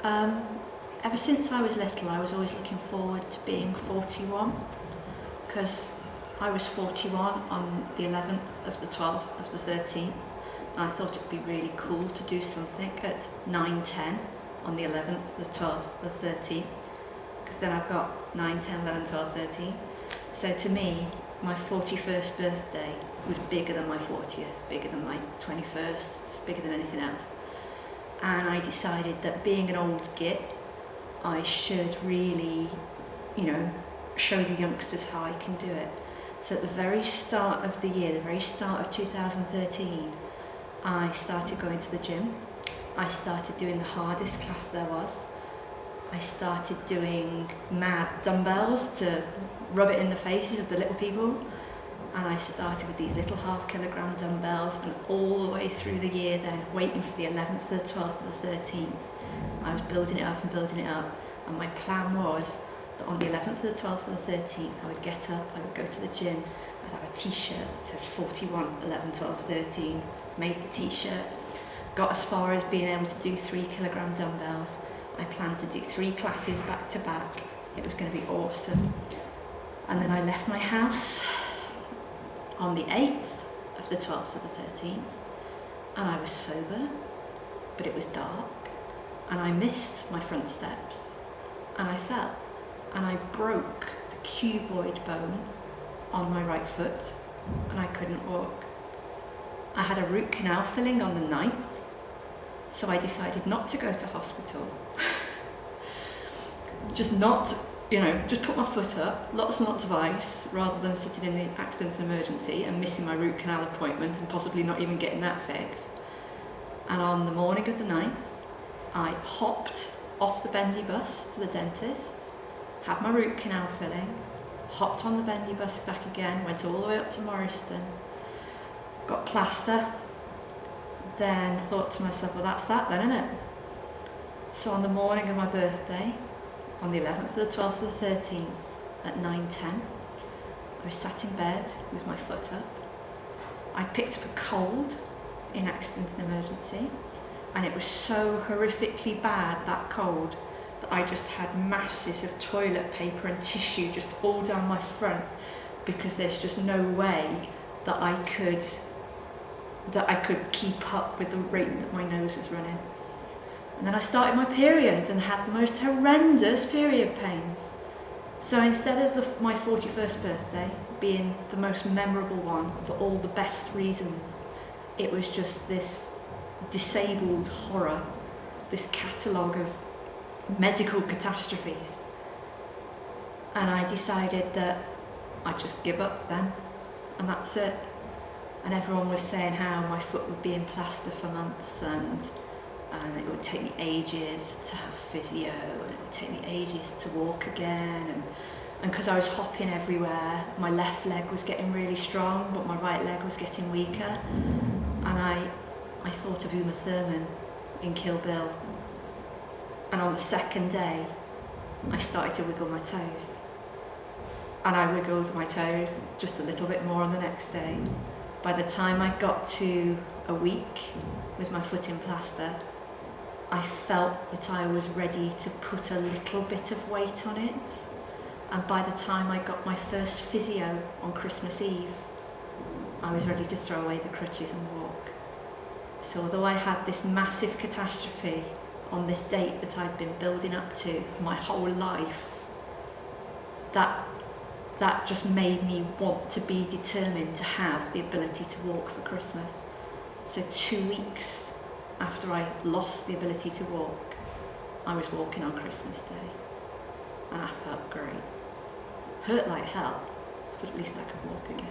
Ever since I was little, I was always looking forward to being 41, because I was 41 on the 11th of the 12th of the 13th, and I thought it'd be really cool to do something at 9:10 on the 11th, the 12th, the 13th, because then I've got 9, 10, 11, 12, 13. So to me, my 41st birthday was bigger than my 40th, bigger than my 21st, bigger than anything else. And I decided that being an old git, I should really, show the youngsters how I can do it. So at the very start of the year, the very start of 2013, I started going to the gym. I started doing the hardest class there was. I started doing mad dumbbells to rub it in the faces of the little people. And I started with these little 1/2 kilogram dumbbells, and all the way through the year then, waiting for the 11th, the 12th, and the 13th, I was building it up and building it up. And my plan was that on the 11th, the 12th, and the 13th, I would get up, I would go to the gym, I'd have a t-shirt that says 41, 11, 12, 13, made the t-shirt, got as far as being able to do 3 kilogram dumbbells. I planned to do 3 classes back to back. It was going to be awesome. And then I left my house on the 8th of the 12th of the 13th, and I was sober, but it was dark, and I missed my front steps, and I fell, and I broke the cuboid bone on my right foot, and I couldn't walk. I had a root canal filling on the 9th, so I decided not to go to hospital. just put my foot up, lots and lots of ice, rather than sitting in the accident emergency and missing my root canal appointment and possibly not even getting that fixed. And on the morning of the 9th, I hopped off the bendy bus to the dentist, had my root canal filling, hopped on the bendy bus back again, went all the way up to Morriston, got plaster, then thought to myself, well, that's that then, isn't it? So on the morning of my birthday, on the 11th, the 12th, the 13th, at 9:10, I was sat in bed with my foot up. I picked up a cold in accident and emergency, and it was so horrifically bad, that cold, that I just had masses of toilet paper and tissue just all down my front, because there's just no way that I could keep up with the rate that my nose was running. And then I started my period and had the most horrendous period pains. So instead of my 41st birthday being the most memorable one for all the best reasons, it was just this disabled horror, this catalogue of medical catastrophes. And I decided that I'd just give up then, and that's it. And everyone was saying how my foot would be in plaster for months, and it would take me ages to have physio, and it would take me ages to walk again, and because I was hopping everywhere, my left leg was getting really strong, but my right leg was getting weaker. And I thought of Uma Thurman in Kill Bill, and on the second day I started to wiggle my toes, and I wiggled my toes just a little bit more on the next day. By the time I got to a week with my foot in plaster, I felt that I was ready to put a little bit of weight on it. And by the time I got my first physio on Christmas Eve, I was ready to throw away the crutches and walk. So although I had this massive catastrophe on this date that I'd been building up to for my whole life, that just made me want to be determined to have the ability to walk for Christmas. So 2 weeks after I lost the ability to walk, I was walking on Christmas Day, and I felt great. Hurt like hell, but at least I could walk again.